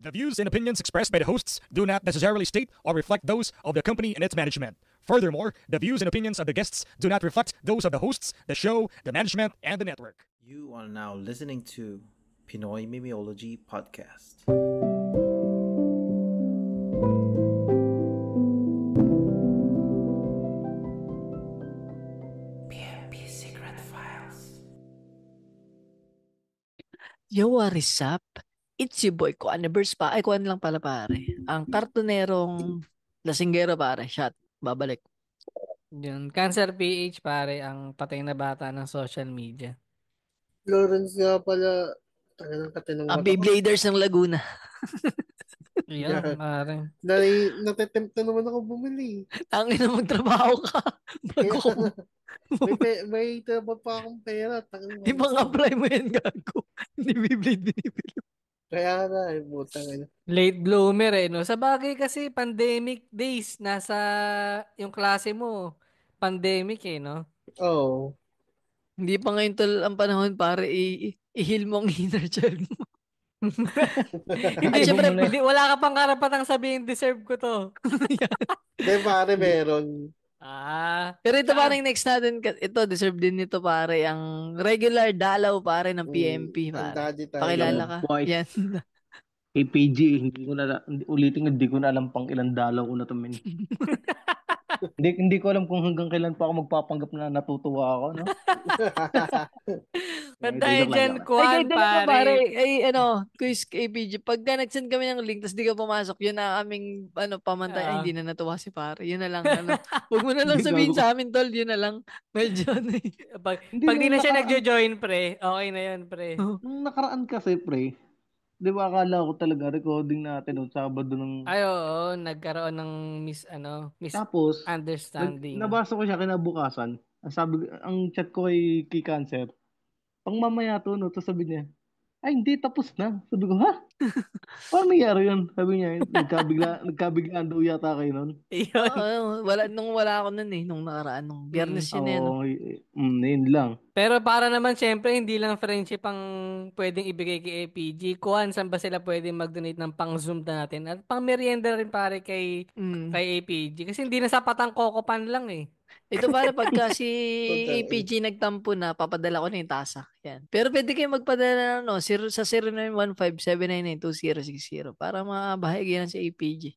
The views and opinions expressed by the hosts do not necessarily state or reflect those of the company and its management. Furthermore, the views and opinions of the guests do not reflect those of the hosts, the show, the management, and the network. You are now listening to Pinoy Mimeology Podcast. PMP Secret Files. Yo, what is up? It's your boy, Kuan Nevers pa. Ay, Kuan lang pala pare. Ang kartonerong lasinggero pare. Shot. Babalik. Yun. Cancer PH pare, ang patay na bata ng social media. Lawrence nga pala, talagang katinang Ang mata ko. Beybladers ng Laguna. Yan, pare. Natitempt na naman ako bumili. Tangin na magtrabaho ka. Bago ko. May trabaho pa akong pera. Ibang apply mo yan, gago. Hindi Beyblade binibili. Kaya na, butang ano. Late bloomer no? Sa bagay kasi, pandemic days, nasa yung klase mo, pandemic no? Oo. Hindi pa ngayon tol ang panahon pare i-heal mo ang inner child mo. Hindi, syempre, wala ka pang karapatang sabihin, deserve ko to. Hindi pare, meron. Pero ito parang next natin, ito deserve din nito pare, ang regular dalaw pare ng PMP pare. Pakilala ka. Yan. APG, hindi ko na alam pang ilang dalaw ko na to men. hindi ko alam kung hanggang kailan pa ako magpapanggap na natutuwa ako, no? Dahil dyan, Kuan, pare. Ay, quiz APG. Pagka nag-send kami ng link, tapos di ka pumasok, yun na aming, pamantay. Ay, hindi na natuwa si pare. Yun na lang, Huwag mo na lang sabihin sa amin, tol. Yun na lang. Medyo, Pag di na siya nagjo-join, pre, okay na yun, pre. Nung nakaraan kasi, pre, di ba akala ko talaga recording natin noong Sabado ng... Ay, oo. Nagkaroon ng Tapos, misunderstanding. Nabasa ko siya kinabukasan. Ang chat ko kay Cancer, pang mamaya to, no? Tapos sabi niya, ay, hindi, tapos na. Sabi ko, ha? Paano nangyari yun? Sabi niya, nagkabiglaan daw yata kayo nun. Nung wala ako nun nung nakaraan, nung Biyernes yun yun lang. Pero para naman, syempre, hindi lang friendship ang pwedeng ibigay kay APG. Kuhan, saan ba sila pwedeng mag-donate ng pang-zoom na natin? At pang-merienda rin pare kay APG. Kasi hindi na sapat ang Cocopan lang eh. Ito para pagka si APG nagtampo na, papadala ko na yung tasa. Yan. Pero pwede kayo magpadala sa 0915-799-2060 para mabahagi yan si APG.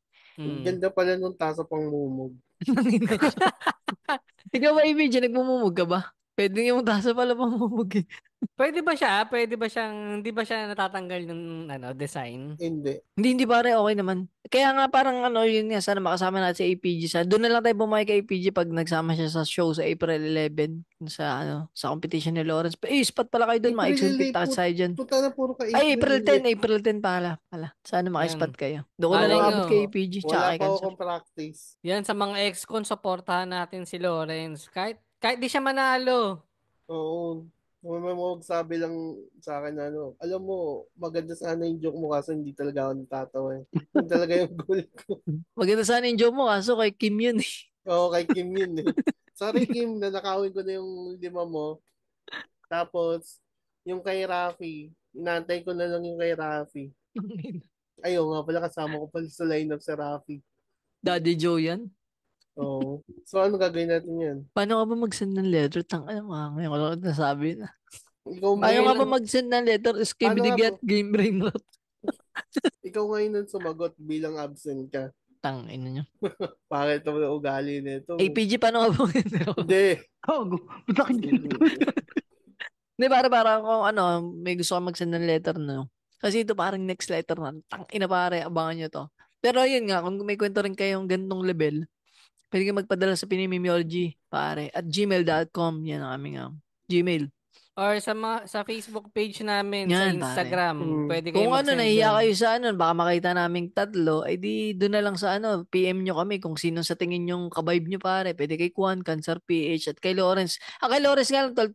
Ganda pala nung tasa pang mumog. Ikaw ba, APG, nagmumumog ka ba? Pwede yung tasa pala pang mumog eh. Pwede ba siyang, hindi ba siya natatanggal ng design? Hindi pare, okay naman. Kaya nga parang yun nga, sana makasama natin si APG. Doon na lang tayo bumay kay APG pag nagsama siya sa show sa April 11 sa competition ni Lawrence. Spot pala kayo doon, ma-exit tayo tayo dyan. Puta na puro ka April 10 pala. Sana maka-spot kayo. Doon ko na lang abot kay APG. Wala pa akong practice. Yan, sa mga ex-con, supportahan natin si Lawrence. Kahit di siya manalo. Oo. May magsabi lang sa akin alam mo, maganda sana yung joke mo kaso hindi talaga ako natatawa eh. Yun talaga yung goal ko. Maganda sana yung joke mo kaso kay Kim yun eh. Oo, kay Kim yun eh. Sorry Kim, nanakawin ko na yung 5 mo. Tapos, yung kay Rafi, inantay ko na lang yung kay Rafi. Ayun nga pala, kasama ko pala sa lineup si Rafi. Daddy Joe yan? Oo. So, ano gagawin natin yan? Paano ka ba mag-send ng letter? Ngayon ko lang nasabi na. Paano ka ba mag-send ng letter? Skibidi-get game brain rot. Ikaw ngayon nang sumagot bilang absent ka. Tangin nyo. Bakit ito na ugali nito? APG, paano ka ba? Hindi. Hindi, para kung may gusto ka mag-send ng letter Kasi ito parang next letter na. Tangina pare, abangan nyo to. Pero yun nga, kung may kwento rin kayong gantong level, pwede kayo magpadala sa Pinimimiology, pare, at gmail.com. Yan ang aming Gmail. Or sa Facebook page namin, yan, sa Instagram. Pwede kayo kung mag-send nahiya kayo sa baka makita naming tatlo, ay di doon na lang sa PM nyo kami kung sino sa tingin yung kabibe nyo pare. Pwede kay Juan, Cancer PH, at kay Lawrence. Kay Lawrence nga lang, 3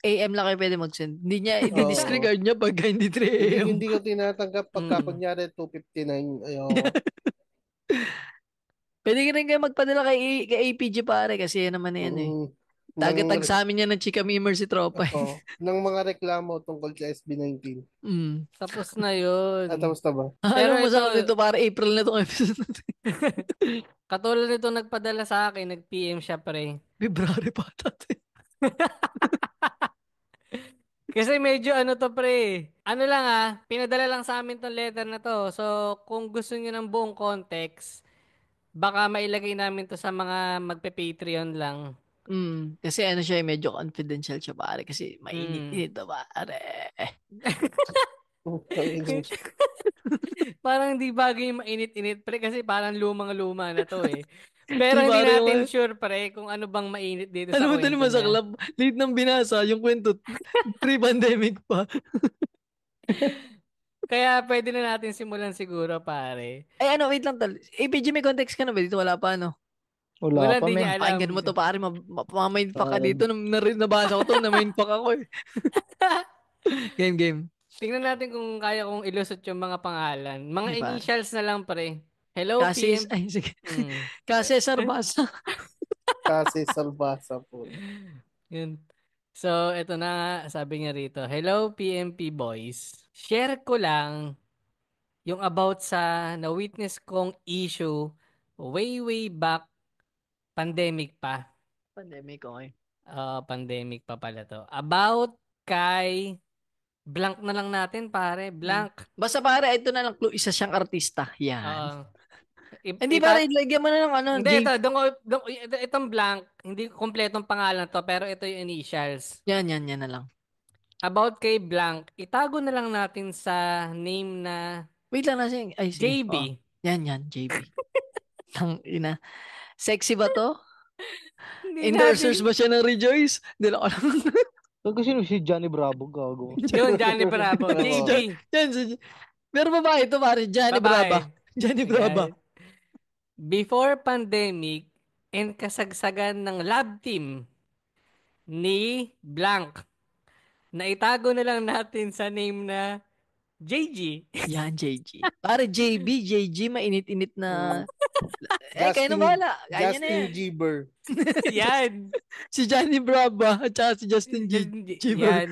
AM lang kayo pwede mag-send. Hindi niya, i-disregard niya pagka hindi 3 AM. Hindi ko tinatanggap pagka kunyari 2:59. Ayaw. Pwede rin kayo magpadala kay APG pare kasi yan naman yan eh. Tagatag sa amin yan ng chika mimer si tropa. Ng mga reklamo tungkol sa SB19. Tapos na yun. Tapos na ba? Pero alam mo sa dito para April na itong episode natin. Katulad nito nagpadala sa akin, nag-PM siya pre. February pa tatin. Kasi medyo ano to pre. Ano lang pinadala lang sa amin tong letter na to. So kung gusto niyo ng buong context, baka mailagay namin to sa mga magpe-Patreon lang. Kasi ano siya, medyo confidential siya pare. Kasi mainit-init na pare. Parang hindi bagay yung mainit-init pre kasi parang lumang-luma na to eh. Pero hindi natin sure pre kung ano bang mainit dito sa kwento niya. Alam mo sa club, late nang binasa yung kwento, pre-pandemic pa. Kaya pwede na natin simulan siguro pare. Ay ano, wait lang tal. APG may context ka na ba dito? Wala pa ano? Wala pa, may alam. Pakinggan mo to pare, mapamainpak ka dito. Nabasa ko to, namainpak ako eh. Game. Tingnan natin kung kaya kong ilusot yung mga pangalan. Mga initials na lang pre. Hello, Kasi, PM. ay, sige. Kasi Sarbasa. Kasi Sarbasa po. Yun. So, ito na sabi niya rito. Hello, PMP boys. Share ko lang yung about sa na-witness kong issue way back pandemic pa. Pandemic, okay. Pandemic pa pala to. About kay blank na lang natin pare. Blank. Basta pare, ito na lang clue. Isa siyang artista. Yan. Hindi pare, lagyan mo na ng ano. Hindi, itong blank, hindi kompletong pangalan to, pero ito yung initials. Yan na lang. About kay blank, itago na lang natin sa name na wait lang natin. Ay, sige. JB. Yan, JB. Tang ina. Sexy ba to? Endorses ba siya ng Rejoice? Hindi lang ako lang. Kasi si Johnny Bravo, gago. Yun, Johnny Bravo. JB. Pero babae ito pare, Johnny Bravo. Johnny Bravo. Before pandemic and kasagsagan ng lab team ni blank, naitago na lang natin sa name na JG. Yan, JG. Pare, JG, mainit-init na. Kayo na bahala. Justin Bieber. Yan. Si Johnny Bravo at saka si Justin Bieber. Yan.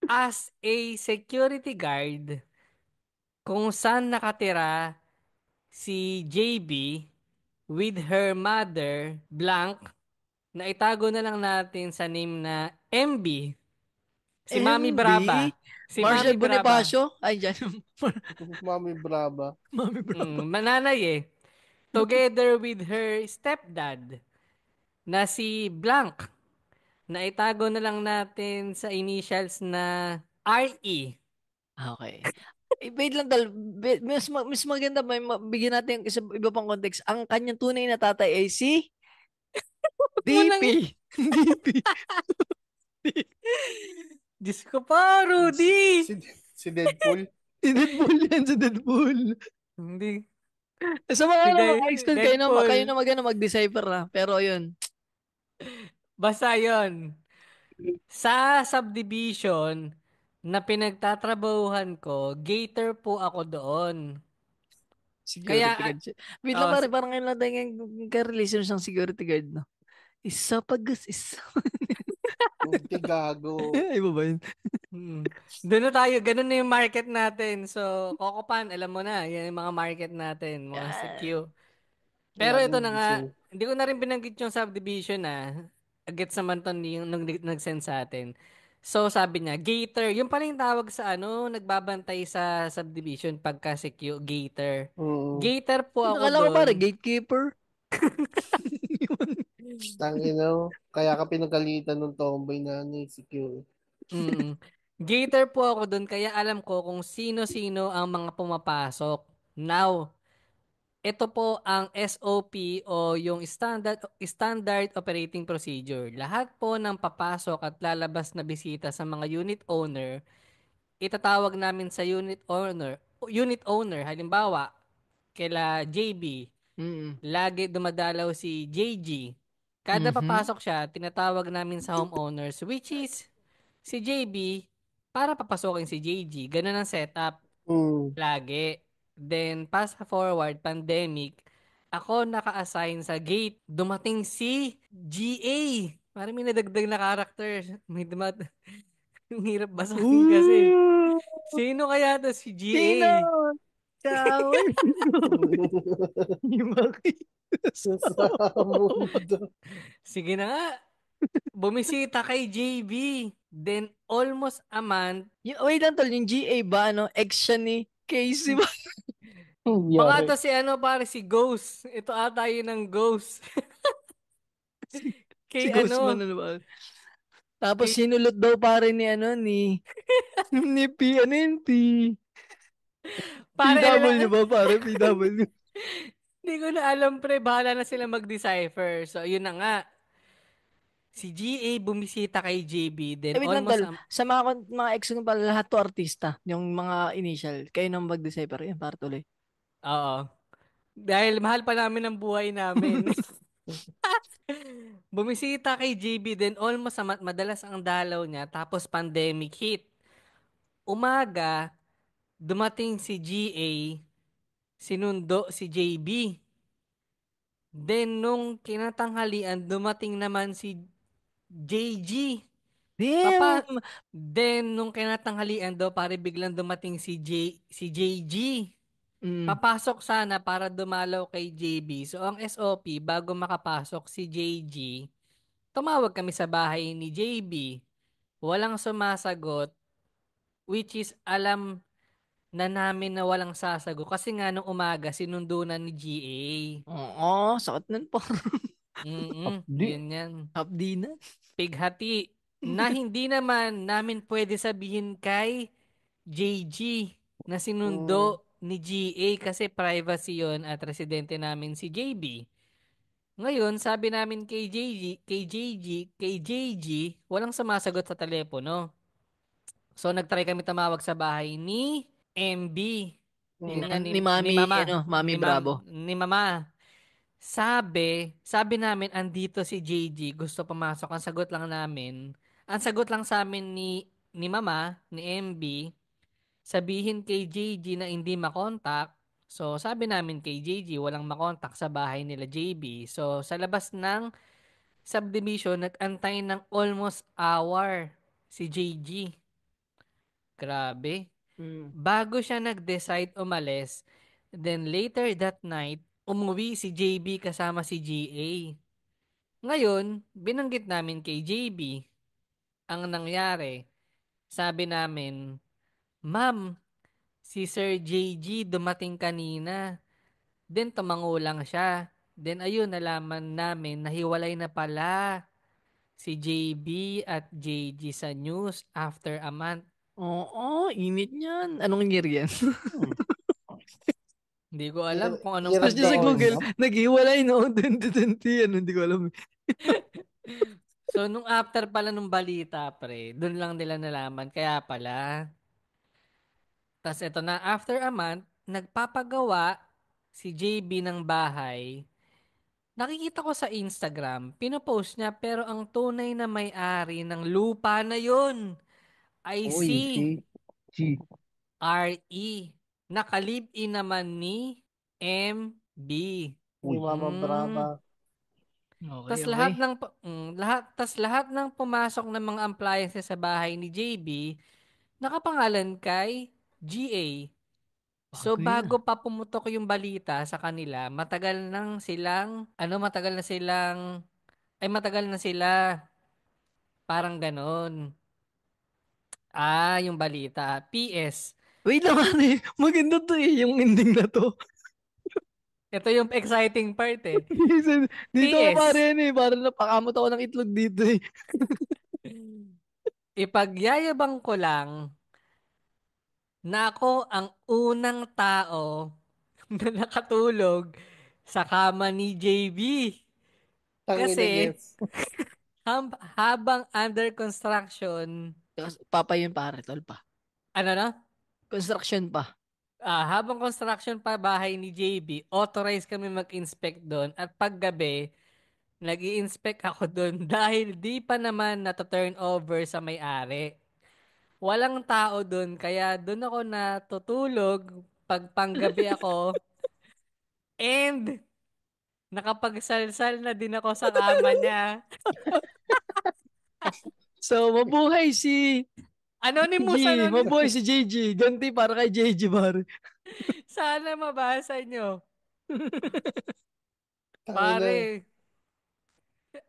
As a security guard, kung saan nakatira si JB with her mother, blank, na itago na lang natin sa name na MB. Si Mami Brava. Si Marshall Mami Brava. Bonifacio? Ay, dyan. Mami Brava. Mananay eh. Together with her stepdad na si blank. Na itago na lang natin sa initials na RE. Okay. Wait lang mas maganda bigyan natin yung iba pang context. Ang kanyang tunay na tatay ay si DP. DP. Diyos ko pa, Rudy! Si Deadpool? Si Deadpool. Hindi. Sa mga high school, kayo na mag-decipher na. Pero yun. Basta yun. Sa subdivision na pinagtatrabahuhan ko, gator po ako doon. Security guard. Wait lang pare, parang ngayon lang tayo ka-relation siyang security guard, no? Isa. Gago. Ay, ba yun? Doon na tayo. Ganun na yung market natin. So, Kokopan, alam mo na. Yan yung mga market natin. Mga secure. Pero ito na nga. Hindi ko na rin binanggit yung subdivision Gets naman to yung nag-send sa atin. So, sabi niya, gator. Yung pala yung tawag sa nagbabantay sa subdivision pagka secure. Gator. Gator po ako doon. Nakala ko pare, gatekeeper. Kaya ka pinagalitan ng tomboy na secure. Gator po ako doon, kaya alam ko kung sino-sino ang mga pumapasok. Now, ito po ang SOP o yung standard operating procedure. Lahat po ng papasok at lalabas na bisita sa mga unit owner, itatawag namin sa unit owner. Halimbawa, kila JB, lagi dumadalaw si JG. Kada papasok siya, tinatawag namin sa homeowners, which is si JB para papasokin si JG. Ganun ang setup. Lagi. Then, fast forward, pandemic, ako naka-assign sa gate. Dumating si GA. Parang may nadagdag na character. Ang hirap basahin kasi. Sino kaya to si GA? Sino? Kawan ko. Bakit? Sa mundo. Sige na nga. Bumisita kay JB. Then, almost a month. Wait lang tol, yung GA ba, ex siya ni Casey ba? Baka Yari. to si pare, si Ghost. Ito ata yun ng Ghost. Si Kay Ghostman ba? Tapos sinulot daw pare ni ni PNNT. Pare, PW ba pare? PW. Hindi ko na alam pre, bahala na sila mag-decipher. So, yun na nga. Si GA bumisita kay JB, then Wait lang almost, tol, sa mga ex ko pala, lahat to artista. Yung mga initial. Kayo nang mag-decipher. Yan, para tuloy. oo. Dahil mahal pa namin ang buhay namin. Bumisita kay JB, then almost madalas ang dalaw niya, tapos pandemic hit. Umaga, dumating si GA, sinundo si JB. Then, nung kinatanghalian, dumating naman si JG. Damn! Then, nung kinatanghalian daw, pare biglang dumating si JG. Papasok sana para dumalaw kay JB. So, ang SOP, bago makapasok si JG, tumawag kami sa bahay ni JB. Walang sumasagot, which is alam na namin na walang sasagot. Kasi nga nung umaga, sinundo na ni GA. Oo, sakit nun po. Di. Yun yan. Hapdi na. Pighati na hindi naman namin pwede sabihin kay JG na sinundo ni GA kasi privacy yon at residente namin si JB. Ngayon, sabi namin kay JG, walang sumasagot sa telepono. So, nagtry kami tumawag sa bahay ni MB. Yun nga, Ni Mami, Mami Bravo. Ni Mama. Sabi namin, andito si JG, gusto pumasok. Ang sagot lang sa amin ni Mama, ni MB, sabihin kay JG na hindi makontak. So, sabi namin kay JG, walang makontak sa bahay nila JB. So, sa labas ng subdivision, nag-antay ng almost hour si JG. Grabe. Bago siya nag-decide umalis, then later that night, umuwi si JB kasama si GA. Ngayon, binanggit namin kay JB ang nangyari. Sabi namin, Ma'am, si Sir JG dumating kanina. Then tumango lang siya. Then ayun, nalaman namin na hiwalay na pala si JB at JG sa news after a month. Oo, init niyan. Anong year yan? Hindi ko alam kung anong Tapos sa Google, naghiwalay noong 2020. Hindi ko alam. So, nung after pala nung balita, pre, dun lang nila nalaman. Kaya pala. Tapos ito na, after a month, nagpapagawa si JB ng bahay. Nakikita ko sa Instagram, pinopost niya, pero ang tunay na may-ari ng lupa na yun ay si G. RE. Nakalib-in naman ni MB. Ni Mama Brava. Tas lahat ng pumasok ng mga appliances sa bahay ni JB nakapangalan kay GA. So bago pa pumutok yung balita sa kanila, matagal na sila parang ganon. Yung balita. PS. Wait lang, maganda to yung ending na to. Ito yung exciting part eh. Dito PS. Parang napakamot ako ng itlog dito eh. Ipagyayabang ko lang na ako ang unang tao na nakatulog sa kama ni JB. Kasi habang under construction, Papa yun pare, tol pa. ano na? Construction pa. Habang construction pa bahay ni JB, authorized kami mag-inspect doon at paggabi, nag-i-inspect ako doon dahil di pa naman na-turn over sa may-ari. Walang tao doon, kaya doon ako natutulog pag panggabi ako. And nakapagsalsal na din ako sa kama niya. So, mabuhay si Anonymous, G. Mabuhay si JG. Ganti para kay JG, pare. Sana mabasa nyo. Tangina. Pare,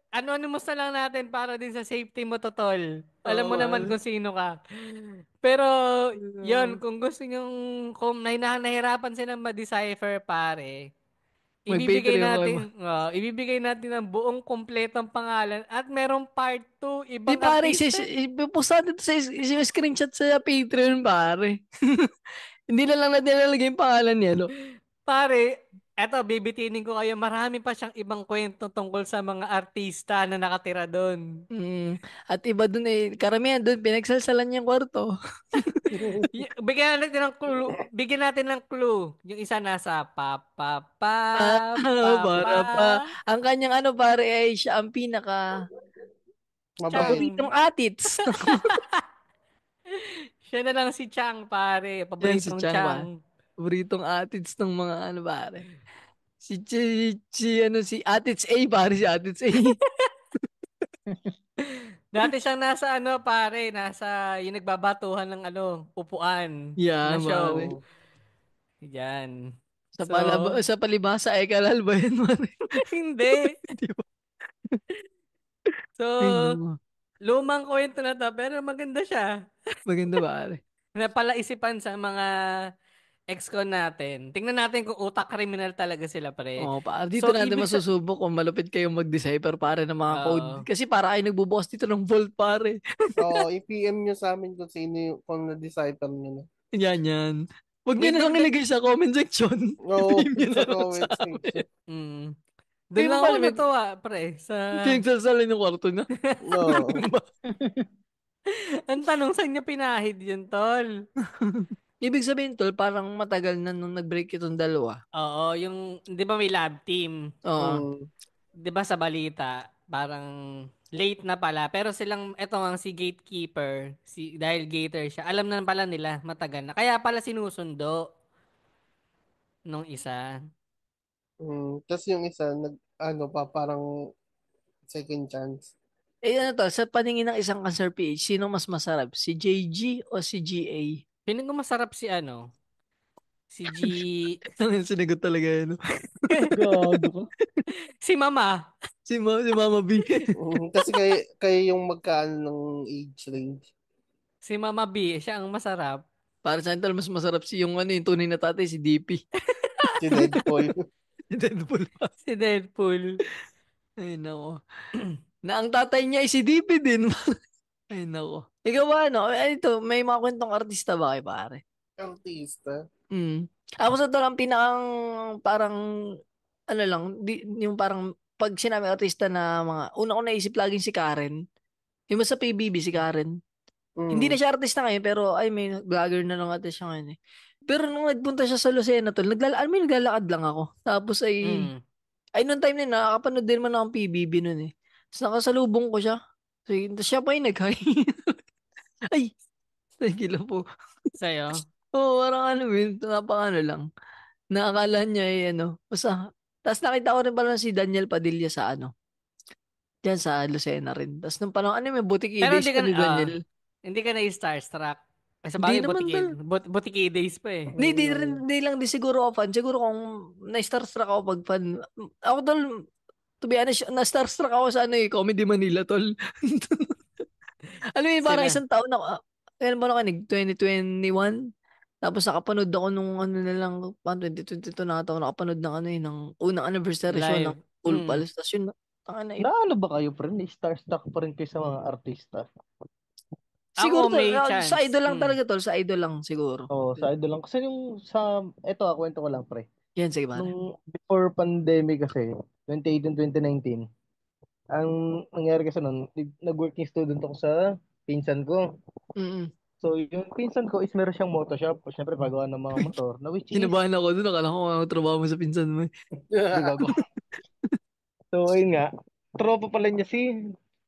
anonymous na lang natin para din sa safety mo, Totol. Alam mo naman kung sino ka. Pero, yon kung gusto nyong, kung nahihirapan silang ma-decipher, pare, May Patreon kayo. ibibigay natin ang buong kompletong pangalan at merong part 2, Di ibang pare, artista. ipupost natin sa screenshot sa Patreon, pare. Hindi na lang natin nalalagay yung pangalan niya, no? Pare, eto, bibitinin ko kayo. Marami pa siyang ibang kwento tungkol sa mga artista na nakatira doon. At iba dun karamihan dun, pinagsalsalan niyang kwarto. Bigyan natin ng clue. Yung isa nasa pa. Para pa. Ang kanyang pare, ay siya ang pinaka paboritong atits. Siya na lang si Chang, pare. Paboritong Chang. Paboritong atits ng mga pare. Si Atits A, pare, si Atits A. Dati siyang nasa pare, nasa yung nagbabatuhan ng upuan Yeah, na show. pare. Yan. Sa palibhasa, kalal ba yun, pare? Hindi. Diba? So, lumang kwento na to, pero maganda siya. Maganda, pare. Napalaisipan sa mga ex-con natin. Tingnan natin kung utak criminal talaga sila, pre. Dito natin masusubok kung malupit kayong mag-decipher, pare, ng mga code. Kasi para kayo nagbubukas dito ng vault, pare. I-PM nyo sa amin kung sino kung na-decipher nyo na. Yan. Huwag nyo na lang ilagay sa comment section. Oo, sa comment section. Doon lang ako natuwa, pre. Pinagsasalin yung kwarto na. No. Ang tanong, saan niya pinahid yun, tol? Ibig sabihin, tol, parang matagal na nung nag-break itong dalawa. Oo, yung, di ba may lab team? Oo. Di ba sa balita, parang late na pala. Pero silang, eto nga si gatekeeper, dahil gator siya, alam na pala nila, matagal na. Kaya pala sinusundo nung isa. Tapos yung isa, parang second chance. Sa paningin ng isang cancer PH, sino mas masarap? Si JG o si GA? Piling ko masarap si si G... Sinagot talaga yun. Gago ka. Si Mama. Si Mama B. Kasi kayo yung magkaan ng age range. Si Mama B, siya ang masarap. Para sa akin, mas masarap yung tunay na tatay, si DP. Si Deadpool. Si Deadpool. Ay, nako. Na ang tatay niya ay si DP din. Ay, nako. Ikaw ba, ito, may mga kwentong artista ba kayo, pare? Artista? Ako sa to lang, pinakang, parang, yung parang, pag sinabi artista na una ko naisip laging si Karen. Yung sa PBB, si Karen. Hindi na siya artista ngayon, pero, may vlogger na lang ata siya ngayon eh. Pero nung nagpunta siya sa Lucena, tol, naglalakad lang ako. Tapos noong time na yun, nakakapanood din man ako ng PBB nun eh. Tapos nakasalubong ko siya. Siya pa yung nag-hi. Ay, thank you po. Sa'yo? Oo, parang napaka lang. Naakala niya basta. Tapos nakita ko rin pala si Daniel Padilla sa diyan sa Lucena rin. Tapos nung panahon, may boutique days pa ni Daniel. Hindi ka na-starstruck. Sa bagay, boutique days pa eh. Hindi lang din siguro ako fan. Siguro kung na-starstruck ako pag fan. Ako tol, to be honest, na-starstruck ako sa Comedy Manila, tol. Alam mo parang isang taon na, kailan ba nakinig? 2021? Tapos nakapanood ako nung na lang, 2022 na ata ako nakapanood ng unang anniversary show ng Cool Pals. Tapos yun, Naano ba kayo, friend? Starstruck pa rin kayo sa mga artista? Siguro sa idol lang talaga, tol. Sa idol lang siguro. Sa idol lang. Kasi kwento ko lang, pre. Yan, sige ba? Nung before pandemic kasi, 2018-2019, ang nangyari kasi nun, nag-working student ako sa pinsan ko. So, yung pinsan ko is meron siyang motoshop. Siyempre, pagawa ng mga motor. Na which is... Kinabahan ako doon. Akala ko trabaho mo sa pinsan mo. So, ayun nga. Tropa pala niya si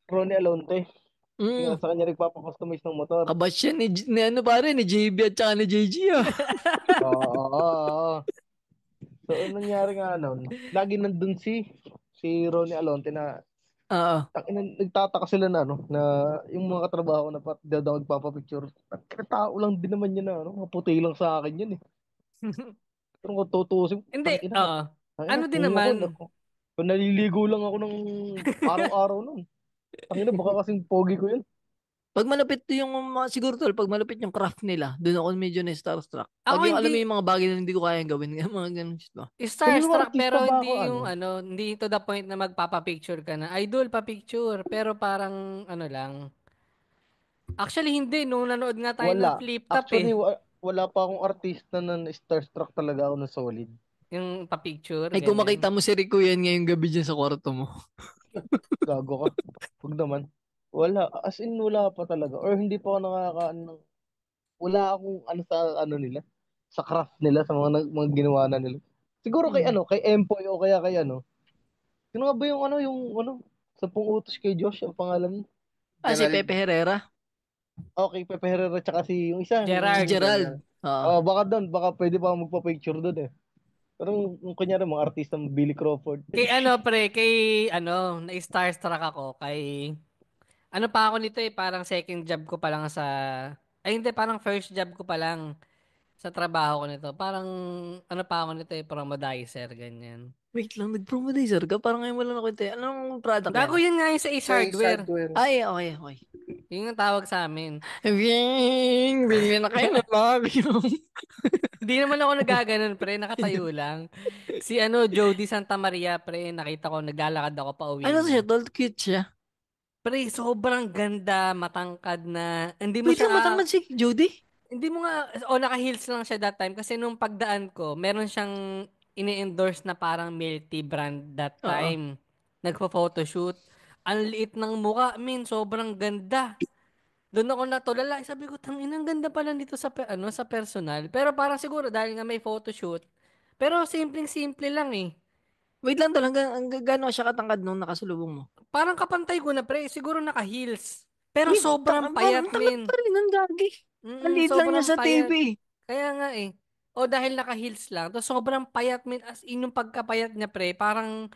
Ronnie Alonte. Yung sa kanya nagpapakustomize ng motor. Kabatch yan ni JB at saka ni JG Oo. So, anong nangyari nga nun, lagi nandun si Ronnie Alonte na Oo. nagtataka sila na na yung mga katrabaho ko na daw magpapapicture. Tao lang din naman yun na maputi lang sa akin yun eh. Pero kung tutusin, Hindi, oo. Ano din kung ako, naman, kung naliligo lang ako ng araw-araw nun. Tangina, baka kasing pogi ko yun. Pag malapit yung siguro tol, pag malapit yung craft nila, doon ako medyo na starstruck. ako Pag yung alam mo hindi yung mga bagay na hindi ko kayang gawin, mga ganun shit ba? Tingin mo starstruck artista pero ba ako, hindi yung hindi to the point na magpapapicture ka na. Idol pa picture, pero parang ano lang. Actually hindi, nung nanood nga tayo ng Wala. Flip Top Actually, eh. wala pa akong artista na starstruck talaga ako na solid. Yung pa-picture, Ay, kung ganyan. makita mo si Rico yan ngayong gabi dyan sa kwarto mo. Gago ka. Huwag naman. Wala. As in, wala pa talaga. Or hindi pa ako wala akong sa nila. Sa craft nila, sa mga ginawa na nila. Siguro kay kay Empoy o kaya kay Sino nga ba yung sa utos kay Josh, ang pangalan niya? Si Gerald. Pepe Herrera. Okay, Pepe Herrera tsaka yung isa. Si Gerard. Gerald. Oo. Baka doon, baka pwede pa ako magpa-picture doon eh. Pero kung kunyari mga artista, Billy Crawford. Kay na-starstruck ako kay pa ako nito eh, parang second job ko pa lang hindi, parang first job ko pa lang sa trabaho ko nito. Parang pa ako nito eh, promodizer, ganyan. Wait lang, nag-promodizer ka? Parang ngayon wala na kwenta. Anong product Gago yan? yun nga yung sa Ace Sa Hardware. hardware. Ay, okay, okay. Yun ang tawag sa amin. Bili na kayo ng vacuum. Hindi naman ako nagaganon, pre. Nakatayo lang. Si Jody Santa Maria, pre. Nakita ko, naglalakad ako pa uwi Ano to siya, niya. tol? Cute siya. Pre, sobrang ganda, matangkad na. Hindi mo Wait lang, siya, matangkad si Judy? hindi mo nga, naka-heels lang siya that time. Kasi nung pagdaan ko, meron siyang ini-endorse na parang milk tea brand that Oo. time. Nagpo-photoshoot. Ang liit ng muka, sobrang ganda. Doon ako natulala. Sabi ko, ang ganda pala nito sa personal. Pero parang siguro dahil nga may photoshoot. Pero simpleng-simple lang eh. Wait lang, tol. Gano'n siya katangkad nung nakasulubong mo? Parang kapantay ko na pre, siguro naka-heels. Pero Wait, sobrang payat, tangkad min. pa rin ang gagi. Maliit lang niya Sobrang sa payat. TV. Kaya nga eh. O dahil naka-heels lang, to sobrang payat, min. As in, yung pagkapayat niya pre, parang,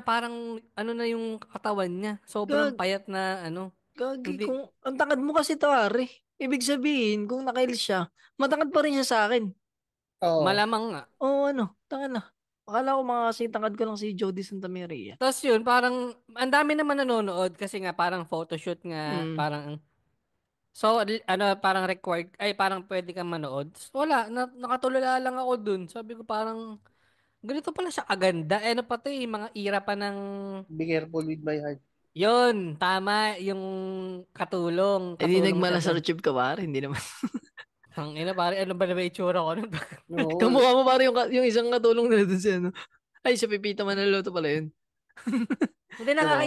parang, yung katawan niya. Sobrang Gag, payat na, gagi, hindi, kung ang tangkad mo kasi tawari. Ibig sabihin, kung nakail siya, matangkad pa rin siya sa akin. Oo. malamang nga. Tangkad na. Akala ko mga kasi tangkad ko lang si Jody Santa Maria. Tapos yun, parang, ang dami naman nanonood kasi nga parang photoshoot nga, parang, so, parang required, ay parang pwede kang manood. So, wala, nakatulala lang ako dun. Sabi ko parang, ganito pala siya kaganda. Ano pa to eh, mga ira pa ng, Be careful with my heart. yun, tama, yung katulong, Hindi katulong siya nagmala sa dun. YouTube ka pare, hindi naman. Ang ina, pare, ano ba na may itsura ko nun? Oo. Kamukha mo pare yung isang katulong nila dun sa ano. Ay, sa Pipita Manaloto pala yun. Hindi, Diba?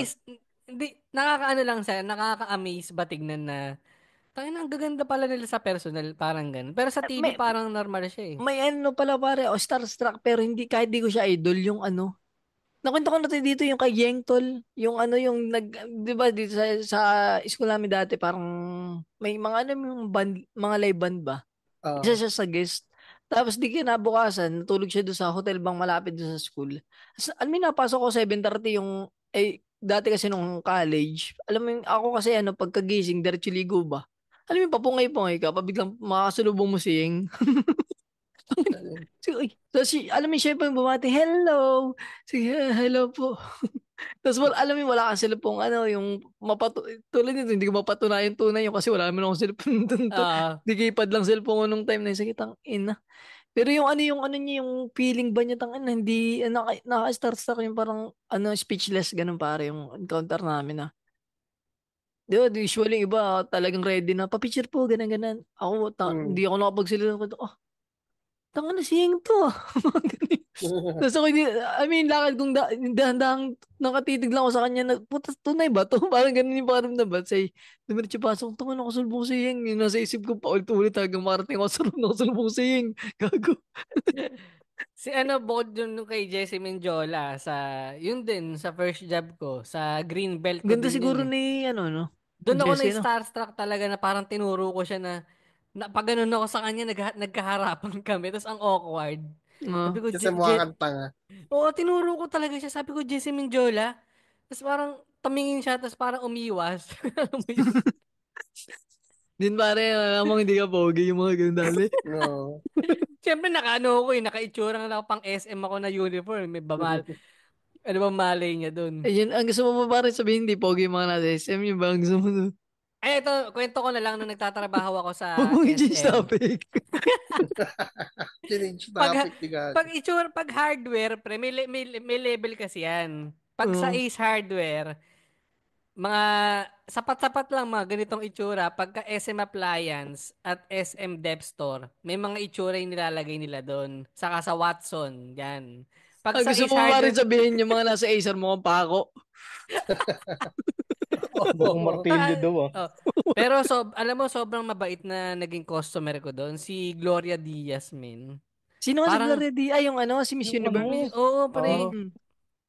hindi, nakakaano lang siya, nakaka-amaze ba tignan na, tangina, ang gaganda pala nila sa personal, parang ganun. Pero sa TV, May, parang normal siya eh. may ano pala pare, starstruck pero hindi, kahit di ko siya idol, yung ano. Nakwento ko na tayo dito yung kay Yengtol, yung ano yung di ba dito sa school namin dati parang may mga ano yung band, mga live band ba? Isa siya sa guest. Tapos di kinabukasan, natulog siya doon sa hotel bang malapit doon sa school. Alam mo, napasok ko 7:30 yung, dati kasi nung college, alam mo yung, ako kasi ano, pagkagising, diretso ligo ba? Alam mo yung papungay-pungay ka, pabiglang makakasulubong mo si Yeng. Alam mo, siya pa yung bumati, hello! Sige, hello po. Tapos alam mo, wala kang cellphone, ano, yung tulad nito, hindi ko mapatunayan tunay yun kasi wala naman akong cellphone doon. Ah, Di keypad lang cellphone ko nung time na yun. Sige, ina. Pero yung ano niya, yung feeling ba niya, hindi, naka-start yung parang, speechless, ganun pare, yung encounter namin, Di ba, usually, iba, talagang ready na, pa-picture po, ganun-ganun. Ako, hindi ako nakapagsalita ko, tanga na siyang to. Tapos ako, I mean, lakad kong dahan-dahang nakatitig lang ako sa kanya na, puta, tunay ba to? Parang ganun yung parang na ba? Say, dumiretso pasok, tanga na kasulbong si Yeng. Yung nasa isip ko, paulit-ulit hanggang marating ako sa room na kasulbong si Yeng. Gago. si bukod dun nung kay Jesse Mendiola yun din, sa first job ko, sa Greenbelt ko Ganda din yun siguro eh. ni, Doon ako Jesse, no? na-starstruck talaga na parang tinuro ko siya na pag ganun ako sa kanya, nagkaharapan kami, tapos ang awkward. Sabi ko, Kasi mukha kang tanga. Oo, tinuro ko talaga siya. Sabi ko, Jesse Minjola. Tapos parang tumingin siya, tapos parang umiwas. Alam mo yun? Din pare, namang hindi ka pogi yung mga ganun dali. No. Siyempre, naka-ano ko naka-itsura na ako pang SM ako na uniform. May bamal. Ano ba malay niya dun? Ayun, ang gusto mo pa pare sabihin, hindi pogi yung mga nasa SM, yung ba ang gusto mo doon? Ay, ito, kwento ko na lang nung nagtatrabaho ako Huwag sa mong i-change SM. topic. Change Pag, topic, di ka. pag hardware, pre, may level kasi yan. Pag sa Ace Hardware, mga sapat-sapat lang mga ganitong itsura. Pagka SM Appliance at SM Dev Store, may mga itsura yung nilalagay nila doon. Saka sa Watson, yan. Pag Ang sa gusto Ace mo pa rin Hardware, sabihin yung mga nasa Acer mo kang pako. Bukong martilyo daw oh, pero alam mo, sobrang mabait na naging customer ko doon. Si Gloria Diaz, min. Sino nga si Parang, Gloria Di? Ay, yung ano, si Miss Yung Universe. oo, pre. Oo.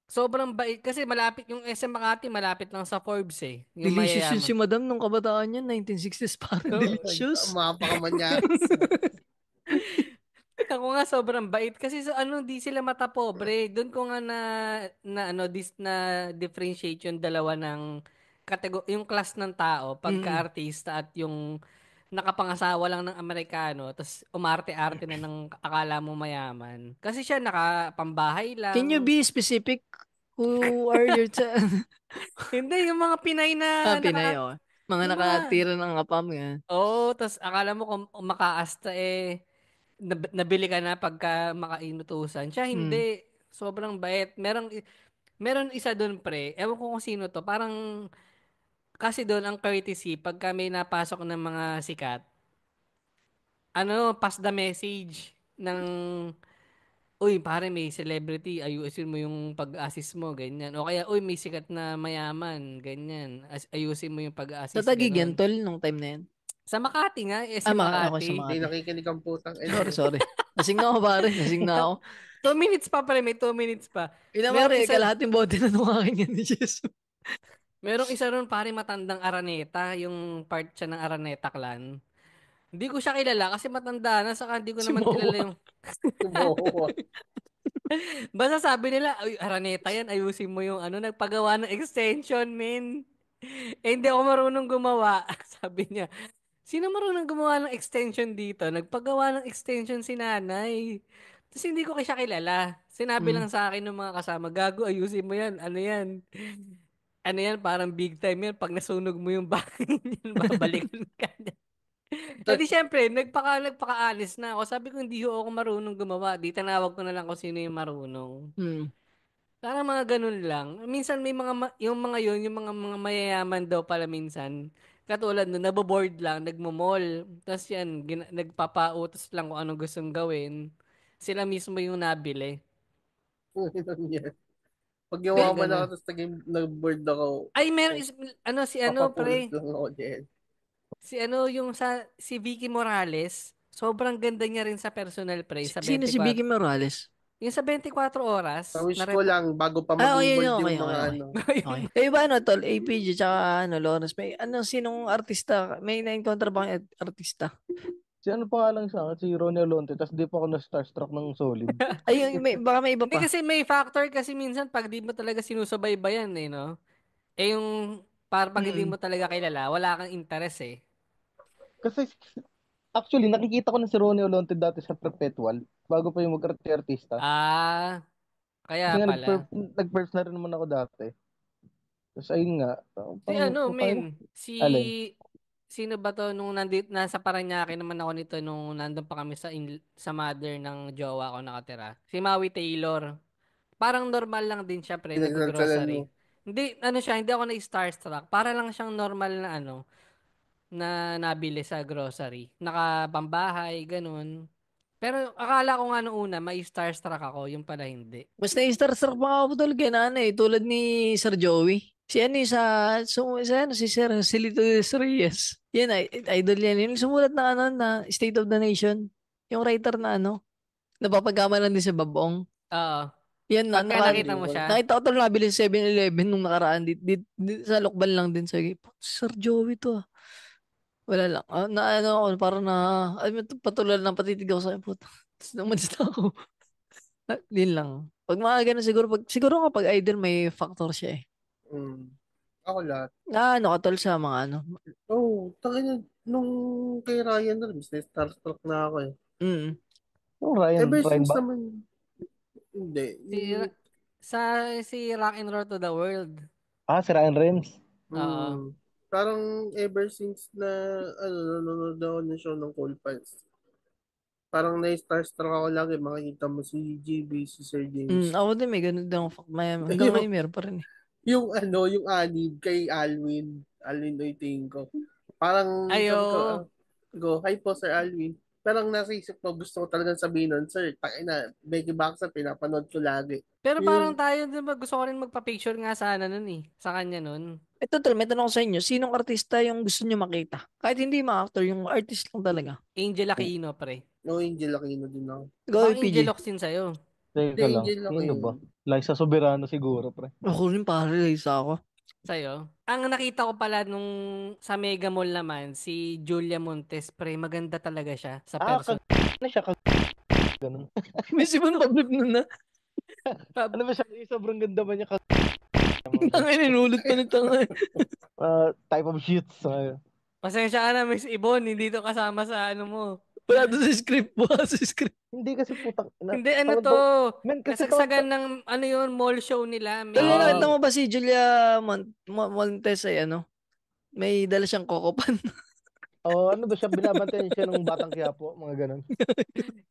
Sobrang bait. Kasi malapit yung SM Makati, malapit lang sa Forbes eh. Yung Delicious yun mayayaman. si Madam nung kabataan niya, 1960s parang delicious. Mapakamanyakas. Ako nga sobrang bait kasi di sila mata pobre. Doon ko nga na differentiate yung dalawa ng yung class ng tao, pagka-artista at yung nakapangasawa lang ng Amerikano, tapos umarte-arte na ng akala mo mayaman. Kasi siya nakapambahay Can you lang. be specific? Who are your... Hindi, yung mga Pinay na Pinay, oh. Mga yung mga, nakatira ng apam nga. tapos akala mo kung makaasta nabili ka na pagka makainutusan. Siya hindi. Sobrang bait. Meron isa doon pre. Ewan ko kung sino to. Parang kasi doon ang courtesy pagka may napasok ng mga sikat. Pass the message ng uy, pare, may celebrity, ayusin mo yung pag-assist mo, ganyan. O kaya, uy, may sikat na mayaman, ganyan. Ayusin mo yung Sa pag-assist, Taguig yan, ganun. tol, nung time na yan. Sa Makati nga, SM Ako sa Makati. Hindi Makati. nakikinig ang putang. Sorry. Lasing na ako, pare. Lasing na ako. 2 minutes pa pare, may 2 minutes pa. Ina, Merong pare, isa, kalahating bote na nung akin yan ni Jesus. merong isa ron pare matandang Araneta, yung part siya ng Araneta clan. Hindi ko siya kilala kasi matanda na, saka hindi ko Si naman Moa. kilala yung... Oo. Basta sabi nila, uy, Araneta yan, ayusin mo yung nagpagawa ng extension, min. Hindi ako marunong gumawa. Sabi niya, sino marunong gumawa ng extension dito? Nagpagawa ng extension si nanay. Tapos hindi ko siya kilala. Sinabi lang sa akin ng mga kasama, gago, ayusin mo yan. Ano yan? Ano yan? Parang big time yan. Pag nasunog mo yung bahay niyan, babalikan ka niya. Eh di syempre, nagpaka-honest na ako. Sabi ko, hindi ako marunong gumawa. Di tinawag ko na lang kung sino yung marunong. Parang mga ganun lang. Minsan may yung mga yun, yung mga mayayaman daw pala minsan. Katulad nun, naboboard lang, nagmo-mall. Tapos yan, nagpapautos lang kung anong gustong gawin. Sila mismo yung nabili. Pag yawaman Ganun. ako, tapos nag-board ako, Ay, meron papapulot pre. lang ako dyan. Si Vicky Morales, sobrang ganda niya rin sa personal pre, sa Sino si 24. Vicky Morales? Yung sa 24 oras, Wish ko lang, bago pa Ah, maging okay, board okay, yung mga okay. Okay. Kayo ba tol, APG tsaka Lawrence, may sinong artista, may na-encounter bang artista? Si ano pa nga lang sa akin, si Ronnie Alonte, tapos di pa ako na-starstruck ng solid. Ay, baka may iba Hindi pa. kasi may factor kasi minsan pag di mo talaga sinusubaybayan no? Yung pag hindi mo talaga kilala, wala kang interest eh. Kasi actually, nakikita ko na si Ronnie Alonte dati sa Perpetual, bago pa yung mag-artista. Ah, Kasi kaya nga, pala. nag-perf na rin naman ako dati. Tapos ayun nga, alin? Sino ba to nung nasa Paranaque naman ako nito nung nandun pa kami sa mother ng jowa ko nakatira. Si Maui Taylor. Parang normal lang din siya pre, Pinagsansalan mo. nag-grocery. Hindi, hindi ako na-starstruck. Para lang siyang normal na na nabili sa grocery. Nakapambahay, ganun. Pero akala ko nga noong una, may starstruck ako, yung pala hindi. Mas na-starstruck pa ako tol, kaya tulad ni Sir Joey. Si si Sir Celito Reyes. Yan, idol yan. Yung sumulat na na State of the Nation. Yung writer na napapagkamalan din sa Babong. Oo. Yan na, Pagka nakita mo siya. nakita ko tol nabili sa 7-Eleven nung nakaraan. Sa Lokban lang din. Sir Joey to ah. Wala lang. Ako, parang patuloy ng patitig ako sa akin. Puta. Tapos naman ako. Yun lang. Pag mga ganun siguro kapag idol may factor siya eh. Ako lahat. Ano ka tol sa mga ano? Tangina, nung kay Ryan Rems, starstruck na ako eh. Mm. Ever Ryan since ba? naman, hindi. Si, si Rock and Roll to the World. Si Ryan Rems. Oo. Parang ever since na, nanonood ako ng show ng Cool Pals. Parang na-starstruck ako lagi, makikita mo si GB, si Sir James. Ako din may ganun din ako. Hanggang ngayon meron pa rin eh. Yung anib kay Alwin Oitingo. Parang sabi ko, hi po Sir Alwin. Parang nasa isip ko, gusto ko talagang sabihin nun, Sir, takina, Becky Baxter, pinapanood ko lagi. Pero parang tayo, diba, gusto ko rin magpa-picture nga sana nun eh. Sa kanya nun. Ito tol, may tanong ko sa inyo, sinong artista yung gusto nyo makita? Kahit hindi mga actor, yung artist lang talaga. Angel Aquino, pre. Angel Aquino din ako. Go, Bang PG. Angel Oxin sa'yo. Teka lang. Angel Aquino. Sino ba? Liza Soberano siguro, pre. Ako rin pare, isa ako. Sa'yo. Ang nakita ko pala nung sa Mega Mall naman, si Julia Montes, pre, maganda talaga siya sa person. Na siya, ganun. May sibon pablip nun na. Ano ba siya? Sobrang ganda ba niya? Tangin, inulot pa nito nga. Type of shits. Pasensya ka na, Miss Ibon, hindi to kasama sa ano mo. Wala to sa script. Wala sa script. Hindi kasi putang. Hindi, ano to? Kasagsagan ng ano yun, mall show nila. Nakita mo ba si Julia Montes ay ano? May dala siyang kokopan. Ano ba siya? Binabantayan siya ng Batang Quiapo? Mga ganun.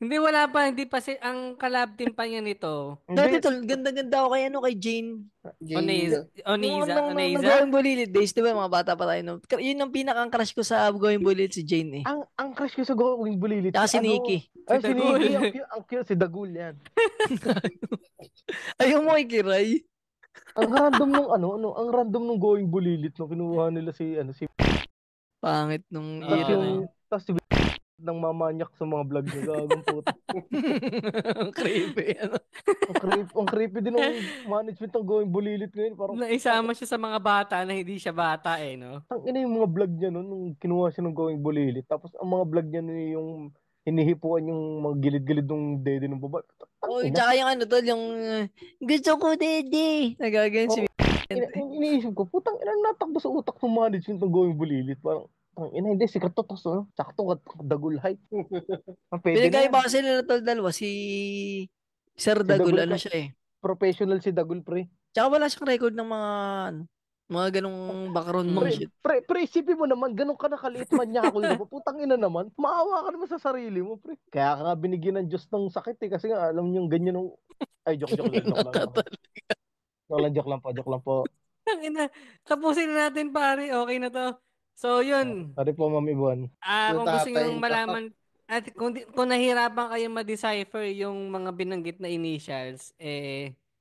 Hindi, wala pa. Hindi pa ang collab team pa niya nito. Dati tol, ganda-ganda ako kay Jane. Oniza. Going Bulilit days, di ba? Mga bata pa tayo. No? Yun ang pinaka-crush ko sa Going Bulilit, si Jane eh. Ang crush ko sa Going Bulilit. Si Nikki. Si Nikki. Ang cute, si Dagul yan. Ayaw mo kay Kiray. Ang random nung Going Bulilit no kinuha nila si pangit nung era na yun. Tapos si nang mamanyak sa mga vlog niya, gagawin puto. Creepy. Ang creepy din ng management ng Going Bulilit ngayon. Parang naisama siya sa mga bata na hindi siya bata eh, no? Ang ina yung mga vlog niya no, nung kinuha siya ng Going Bulilit. Tapos ang mga vlog niya yung hinihipuan yung mga gilid-gilid ng dede ng babae. Tsaka yung ano tol, yung gusto ko dede. Nagagawin si iniisip ko, putang ina natakbo sa utak ng management ng Going Bulilit. Parang hindi, sikat to. Tapos, sakto, Dagul height. Pinagkaiba kasi nila tol dalawa, si Sir Dagul, ano siya eh. Professional si Dagul, pre. Tsaka wala siyang record ng mga ganong background mga shit. Pre, isipin mo naman, ganun ka nakaliit man niya ako yun. Putang ina naman, maawa ka naman sa sarili mo, pre. Kaya ka nga binigyan ng Diyos ng sakit eh. Kasi nga, alam niyo yung ganyan ng... Ay, joke lang. Joke lang po. Tangina, tapusin na natin pare, okay na to. So, yun. Sorry po, Ma'am Ibuan. Kung gusto nyo malaman, at kung nahirapan kayo ma-decipher yung mga binanggit na initials,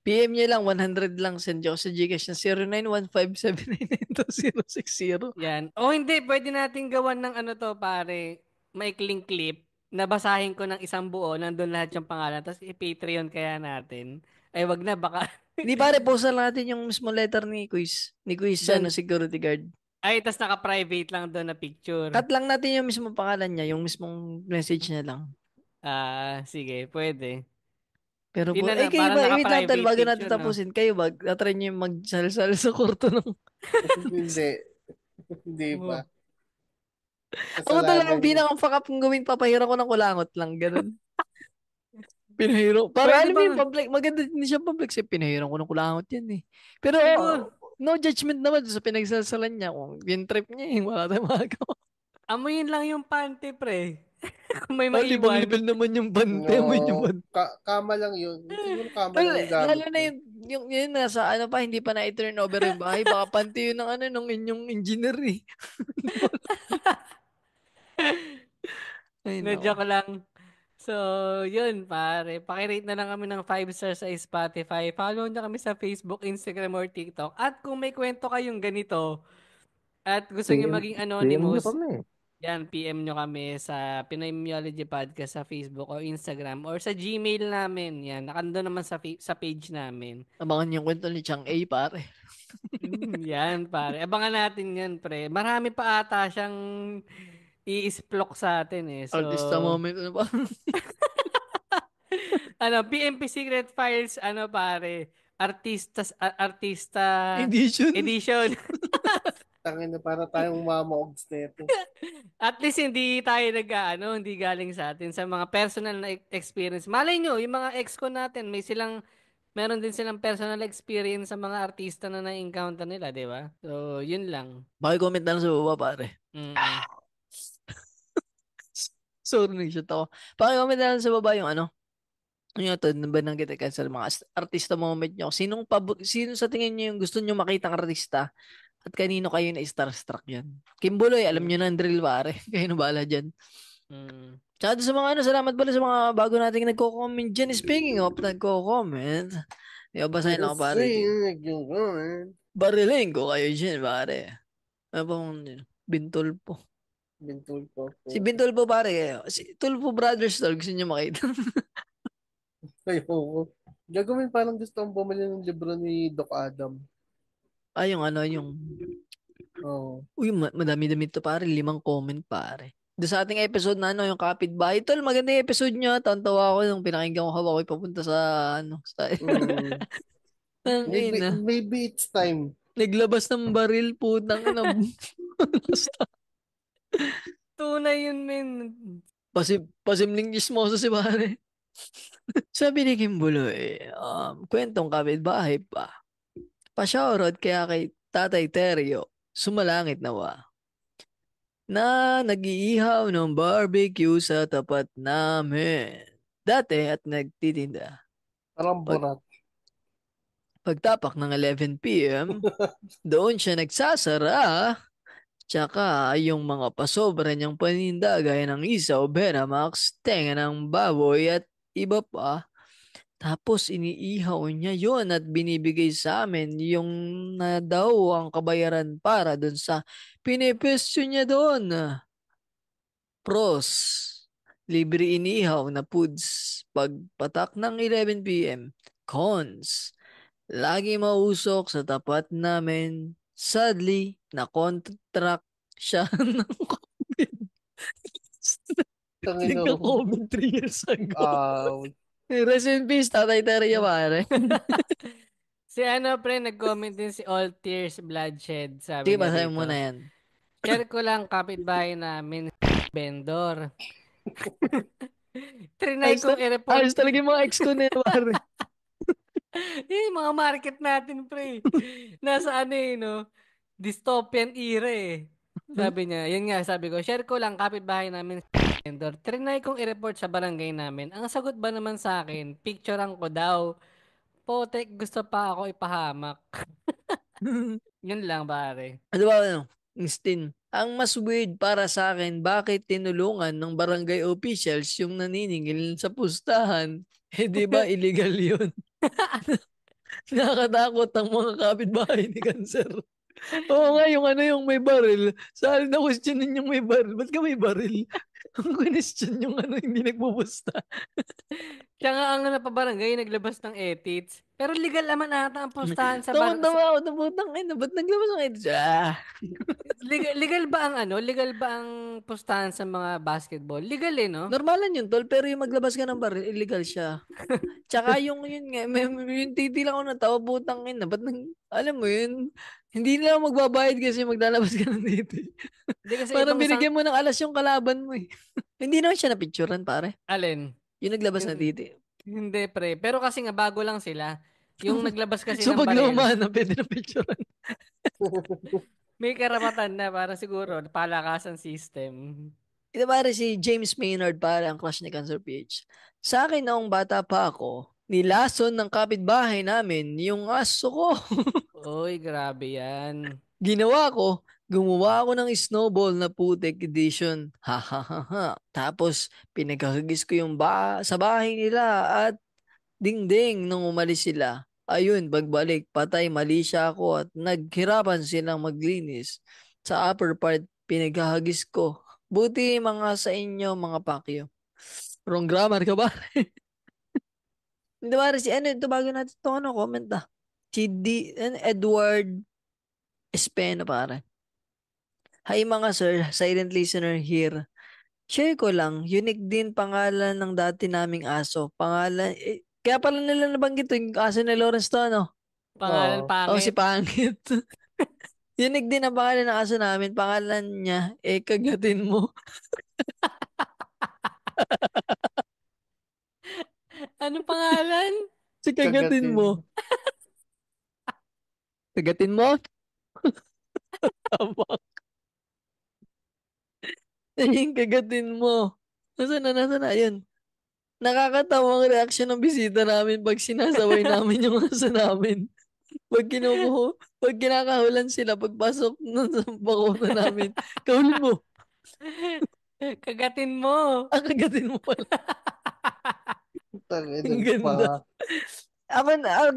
PM nyo lang, 100 lang, send nyo sa Gcash na 0915799260. Yan. O hindi, pwede natin gawan ng ano to pare, maikling clip, nabasahin ko ng isang buo, nandun lahat yung pangalan, tapos i-Patreon kaya natin. Ay, wag na, baka... Hindi pare, post na natin yung mismo letter ni Quiz. Ni Quiz, security guard. Ay, tas naka-private lang doon na picture. Cut lang natin yung mismo pangalan niya, yung mismong message niya lang. Sige, pwede. Pero kayo ba, wait lang tal, bago natin tapusin, kayo ba, natry niyo yung magsalsal sa kurto ng... Hindi pa. Ako talagang pinakang fuck up kung gawin, papahira ko ng kulangot lang, ganun. Pinahiro. Para alam mo yung public, maganda din siya public, kasi pinahiro ko ng kulangot yan eh. Pero, no judgment naman sa pinagsalsalan niya. Kung yung trip niya, wala tayong magagawa. Amoyin lang yung panty, pre. Kung may maiwan. Ibang level naman yung panty. Amoyin yung panty. Kama lang yun. Siguro kama lang yung gamit. Lalo na yung nasa ano pa, hindi pa na-turn over yung bahay. Baka panty yun ng inyong engineer eh. Medyo ko lang. So, yun pare. Pakirate na lang kami ng 5 stars sa Spotify. Follow nyo kami sa Facebook, Instagram, or TikTok. At kung may kwento kayong ganito at gusto nyo maging anonymous, yan, PM nyo kami sa Pinoy Memeology Podcast sa Facebook o Instagram or sa Gmail namin. Yan, nakando naman sa page namin. Abangan yung kwento ni Chang A, pare. Yan, pare. Abangan natin yan, pre. Marami pa ata siyang i-isplok sa atin eh. So... Artista moment, ano ba? PMP Secret Files, pare, artista edition. Tangin na para tayong mama-ogs nito. At least hindi tayo hindi galing sa atin sa mga personal na experience. Malay nyo, yung mga ex ko natin, meron din silang personal experience sa mga artista na na-encounter nila, di ba? So, yun lang. Comment na lang sa baba, pare. Sorry, nag-shot ako. Comment na lang sa baba yung yung ito, bananggit ka sa mga artista moment nyo. Sino sa tingin nyo yung gusto nyo makitang artista? At kanino kayo na starstruck yan? Kimbuloy, alam nyo na ang drill, pare. Kayo na bahala dyan. Tsaka sa mga salamat pala sa mga bago nating nagko-comment dyan. Speaking of nagko-comment, basahin lang pare. Bariling ko kayo dyan, pare. Ano bang Bintulpo? Si Bintulpo, pare. Si Tulpo Brothers, tol. Gusto nyo makita? Ayoko. Gagawin parang gusto kong bumili ng libro ni Doc Adam. Yung Oo. Uy, madami-dami to, pare. 5 comment, pare. Doon sa ating episode na yung kapitbahay. Tol, maganda yung episode nyo. Tantawa ko nung pinakinggan ko hawak ko papunta sa maybe it's time. Naglabas ng baril, putang ina. Tunay yun, men. Pasimling chismoso si pare. Sabi ni Kimbuloy, kwentong kapitbahay pa. Pa-shoutout kaya kay Tatay Teryo, sumalangit nawa, na nag-iihaw ng barbecue sa tapat namin. Dati at nagtitinda. Parang burat. Pagtapak ng 11 p.m., doon siya nagsasara. Tsaka yung mga pasobra niyang paninda gaya ng isaw, Betamax, tenga ng baboy at iba pa. Tapos iniihaw niya yon at binibigay sa amin yung na daw ang kabayaran para dun sa pinipestyo niya doon. Pros, libre inihaw na foods pagpatak ng 11 p.m. Cons, lagi mausok sa tapat namin. Sadly, na-contract siya ng COVID. Nagka-COVID 3 years ago. Rest in peace, Tatay Terya, pare. Si pre, nag-comment din si All Tears Bloodshed. Sabi niya dito. Mo na yan. Share ko lang kapitbahay namin vendor. Trinay kong i-report. Ayos talaga yung mga ex ko na yan, pare. Mga market natin, pre. Nasa dystopian era eh. Sabi niya, yun nga, sabi ko, share ko lang kapitbahay namin vendor. Trinay kong i-report sa barangay namin. Ang sagot ba naman sa akin, picturean ko daw. Potek, gusto pa ako ipahamak. Yun lang, pare. Ano ba, Stin? Ang mas weird para sa akin, bakit tinulungan ng barangay officials yung naniningil sa pustahan? Di ba illegal yun? Nakakatakot ang mga kapitbahay ni Cancer. Oo nga, yung may baril. Sa halin na questionin yung may baril. Ba't ka may baril? Ang question yung hindi nagpupusta. Siya nga ang napabarangay, naglabas ng edits. Pero legal naman ata ang pustahan sa barangay. Tama ako, tabutang ba't naglabas ng edits? Legal ba ang pustahan sa mga basketball? Legal no? Normalan yun, tol. Pero yung maglabas ka ng baril, illegal siya. Tsaka yung titilang ko na tao, putang ina. Ba't alam mo yun? Hindi na magbabayad kasi maglalabas ka ng titi. Parang binigyan mo ng alas yung kalaban mo eh. Hindi naman siya na-picturean, pare. Alin? Yung naglabas ng titi. Hindi, pre. Pero kasi nga bago lang sila. Yung naglabas kasi so, ng baril. So, pag luma na, pwede na picturean. May karapatan na para siguro palakasan system. Ito pare si James Maynard, pare ang crush ni Cancer PH. Sa akin noong bata pa ako, nilason ng kapitbahay namin yung aso ko. Oy, grabe yan. Ginawa ko, gumawa ako ng snowball na putek edition. Ha ha ha ha. Tapos pinagkakagis ko yung sa bahay nila at ding-ding nung umalis sila. Ayun, pagbalik, patay, mali siya ako at naghirapan silang maglinis. Sa upper part, pinagkakagis ko. Buti mga sa inyo, mga pakyo. Wrong grammar ka ba? Hindi ba, ito bago natin ito, comment Si Edward Espeno, pare. Hi mga sir, silent listener here. Share ko lang, unique din pangalan ng dati naming aso. Pangalan, kaya pala nila nabanggit yung aso ni Lawrence to, ano? Pangalan Si pangit. Pangit. Unique din ang pangalan ng aso namin. Pangalan niya, kagatin mo. Anong pangalan? Si kagatin mo. Kagatin mo? Tama. Yung kagatin mo. Nasaan na? Ayun. Nakakatawang reaksyon ng bisita namin pag sinasaway namin yung aso namin. Pag kinakahulan sila, pagpasok nun sa bakuna namin, kahulin mo. Kagatin mo. Kagatin mo pala. Ang ganda.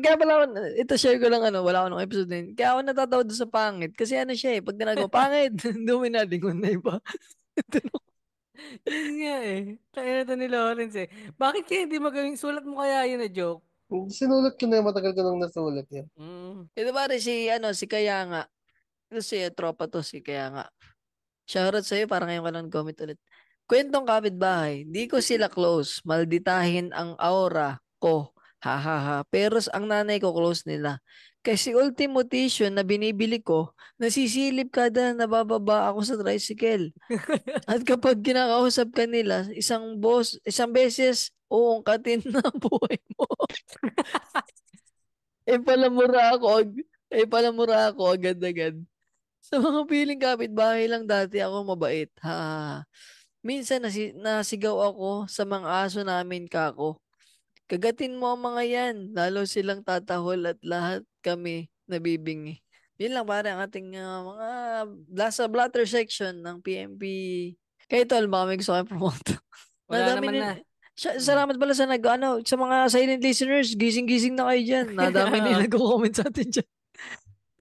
Kaya pala ito share ko lang wala ako nung episode din. Kaya ako natatawa doon sa pangit. Kasi siya pag ginagawa, pangit, duminalingon na iba. Yun nga eh. Tayo na to ni Lawrence eh. Bakit kaya hindi magawing sulat mo kaya yun na joke? Sinulat ko na yun, matagal ko nang nasulat yan. Ito pare si Kaya nga. Ito tropa to si Kaya nga. Shoutout sa'yo, parang ngayon ka lang comment ulit. Kwentong kapitbahay, di ko sila close. Malditahin ang aura ko. Ha ha ha. Pero ang nanay ko close nila. Kasi ultimo tissue na binibili ko, nasisilip kada nabababa ako sa tricycle. At kapag kinakausap ka nila, isang beses, uungkatin na buhay mo. palamura ako agad-agad. Sa mga piling kapitbahay lang dati ako mabait. Ha. Minsan nasigaw ako sa mga aso namin kako. Kagatin mo ang mga yan. Lalo silang tatahol at lahat kami nabibingi. Yun lang pare ang ating mga sa blatter section ng PMP. Kayo tol, baka may gusto kayo promote. Wala naman na. Salamat pala sa sa mga silent listeners. Gising-gising na kayo dyan. Nadami din nag-comment sa atin dyan.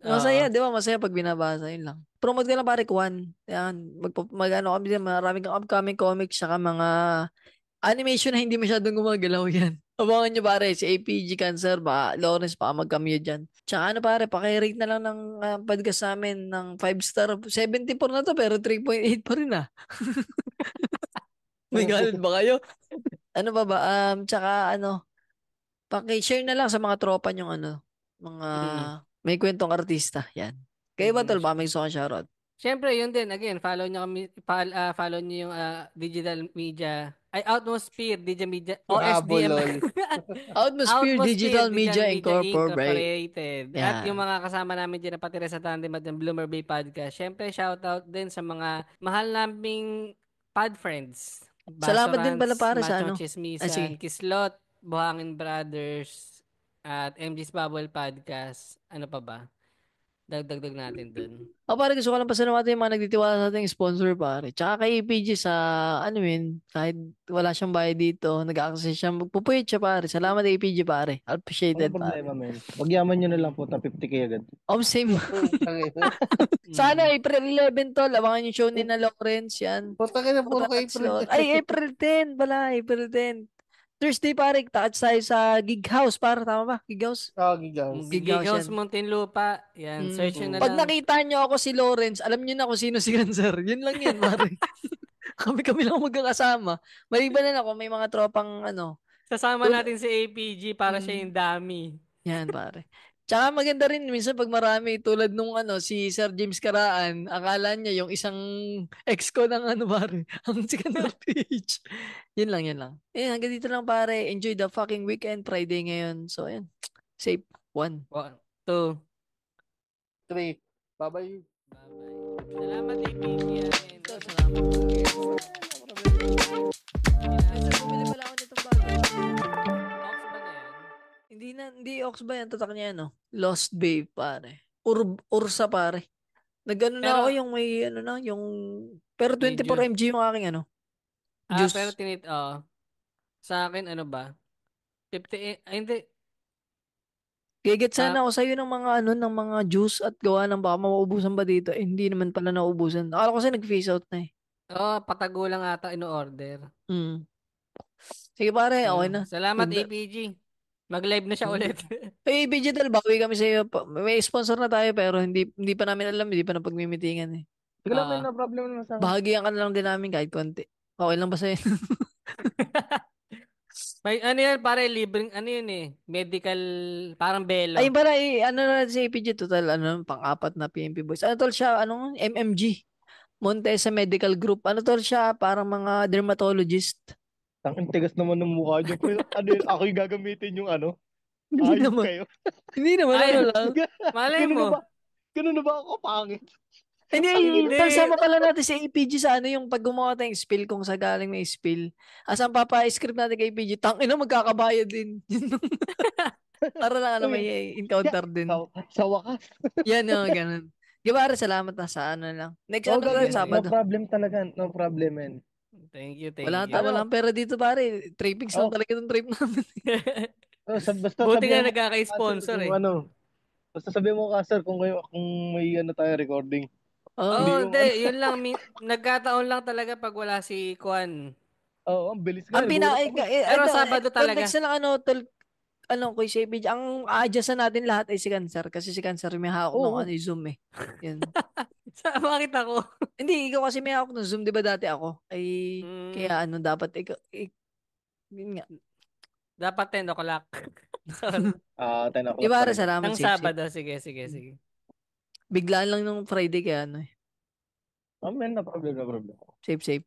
Masaya, di ba? Masaya pag binabasa. Yun lang. Promote ko lang pare, Kwan. Yan. Kami din. Maraming upcoming comics saka mga animation na hindi masyadong gumagalaw yan. Abangan nyo pare, si APG Cancer, Lawrence, mag-cameo dyan. Tsaka pare, pakirate na lang ng podcast namin ng 5-star. 74 na to, pero 3.8 pa rin May galit ba kayo? Ano ba? Tsaka paki-share na lang sa mga tropa nyong mga may kwentong artista. Yan. Kayo ba tol, baka may gusto kang shoutout? Siyempre, yun din. Again, follow nyo kami, follow nyo yung digital media. Atmosphere Digital Media. OSDM. Atmosphere Digital Media Incorporated. At yung mga kasama namin dyan na patira sa tandem at yung Bloomer Bay Podcast. Siyempre, shoutout din sa mga mahal naming pod friends. Salamat din pala para sa Chismisan, Kislot, Buhangin Brothers, at MG's Bubble Podcast. Ano pa ba? Dagdag natin dun. Pare, gusto ko lang pasalamatan yung mga nagtitiwala sa ating sponsor, pare. Tsaka kay APG sa, kahit wala siyang bayad dito, nag-access siya, magpupuyit siya, pare. Salamat, APG, pare. Appreciated, pare. Walang problema, man. Pagyaman nyo na lang po, 50k agad. Same. Sana April 11 to, abangan yung show ni na Lawrence, yan. Punta ka na puro kay April 10. Ay, April 10 pala, April 10. Thursday pare, touch tayo sa Gig House, para tama ba? Gig House? Gig House. Gig House Muntinlupa. Yan, search nyo na lang. Pag nakita nyo ako si Lawrence, alam nyo na kung sino si Cancer. Yun lang yan, pare. kami lang magkakasama. Maliban na kung may mga tropang Sasama natin si APG para siya yung dami. Yan, pare. Tsaka maganda rin minsan pag marami tulad nung si Sir James Karaan, akala niya yung isang ex ko ng pare, ang second page. Yun lang. Hanggang dito lang pare. Enjoy the fucking weekend. Friday ngayon. So, yan. Safe. 1, 2, 3. Bye-bye. Salamat APG. Salamat. Bumili pala ako nitong bago. Hindi Ox ba yan? Tatak niya Lost Babe, pare. Ursa, pare. Na ako yung may, pero 24 mg yung aking juice. Pero sa akin, ba? 50, hindi. Gigit sana ako sa'yo ng mga, ng mga juice at gawa ng baka mauubusan ba dito. Hindi naman pala nauubusan. Akala ko kasi nag-phase out na patago lang ata ino-order. Sige pare, okay na. Salamat APG. Mag-live na siya ulit. Hey, Digital, bawi kami sa iyo. May sponsor na tayo pero hindi pa namin alam, hindi pa na pagmimitingan Sige lang, may no problem naman sa akin. Bahagian ka na lang din namin kahit konti. Okay lang ba sa'yo? May ano yan, pare, libreng, ano yun eh, medical, parang Ay, belo. para ano na si APG total, ano, pang-apat na PNP boys. Ano tol siya, ano, MMG. Montesa Medical Group. Ano tol siya, parang mga dermatologist. Ang tigas naman ng mukha niyo. Ano yun, ako yung gagamitin yung ano? Hindi Ayop naman. kayo. Hindi naman, Ay, ano lang. malay Ganun na mo. ba? Ganun na ba ako pangit? Hindi, Hindi. tol, sama pala natin si APG sa ano, yung pag gumawa tayong spill, kung sagaling may spill. As ang papa-script natin kay APG, tangina, magkakabayad din. Para lang ano, may encounter din. Sa wakas. Yan, no, ganun. Gabara, salamat na sa ano lang. Next Oh, ano tayo, gagawin. No Sabado. problem talaga. No problem, man. Thank you, thank Wala you. tama lang pera dito, pare. Trippings lang Oh, talaga itong trip namin. basta Buti nga sabihan mo nagkaka-sponsor kung eh. ano. Basta sabihin mo ka, sir, kung may ano tayo recording. Oo. Hindi Oo, yung hindi. ano. Yun lang. Nagkataon lang talaga pag wala si Kwan. Oo, ang bilis nga. Ang pina... Nagulat ako. Pero Sabado talaga. Context na lang ano, tol, ano, Kuya Shepard, ang a-adjustan natin lahat ay si Cancer. Kasi si Cancer may hawak ng Oo. ano, yung Zoom eh. Yan. Bakit ako? Hindi, ikaw kasi may hawak ng Zoom, di ba dati ako? Ay, Mm, kaya ano, dapat ikaw, yun nga. dapat 10 o'clock. 10 Di o'clock ba, talaga. salamat, Ng safe, safe. Sabado. Sige, sige, sige. Biglaan lang nung Friday kaya ano eh. Man, no problem, no problem. Safe, safe.